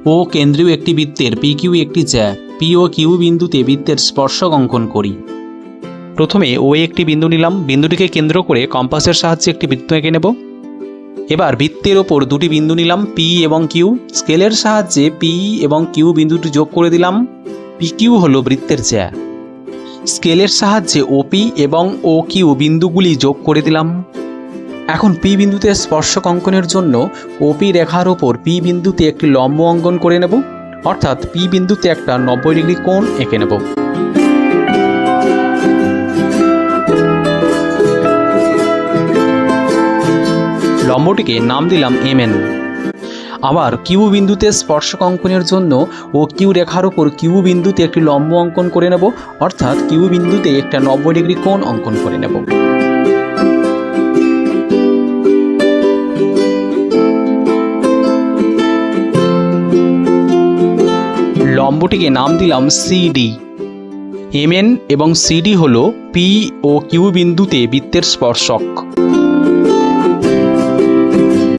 ও কেন্দ্রীয় একটি বৃত্তের পি কিউ একটি জ্যা, পি ও কিউ বিন্দুতে বৃত্তের স্পর্শক অঙ্কন করি। প্রথমে ও একটি বিন্দু নিলাম, বিন্দুটিকে কেন্দ্র করে কম্পাসের সাহায্যে একটি বৃত্ত এঁকে নেব। এবার বৃত্তের ওপর দুটি বিন্দু নিলাম, পি এবং কিউ। স্কেলের সাহায্যে পি এবং কিউ বিন্দুটি যোগ করে দিলাম। পি কিউ হলো বৃত্তের জ্যা। স্কেলের সাহায্যে ওপি এবং ও কিউ বিন্দুগুলি যোগ করে দিলাম। এখন পি বিন্দুতে স্পর্শক অঙ্কনের জন্য ওপি রেখার ওপর পি বিন্দুতে একটি লম্ব অঙ্কন করে নেব, অর্থাৎ পি বিন্দুতে একটা 90 ডিগ্রি কোণ এঁকে নেব। লম্বটিকে নাম দিলাম MN। আবার কিউ বিন্দুতে স্পর্শক অঙ্কনের জন্য ও কিউ রেখার ওপর কিউ বিন্দুতে একটি লম্ব অঙ্কন করে নেব, অর্থাৎ কিউ বিন্দুতে একটা 90 ডিগ্রি কোণ অঙ্কন করে নেব। লম্বটিকে নাম দিলাম CD। MN এবং CD হল পি ও কিউ বিন্দুতে বৃত্তের স্পর্শক।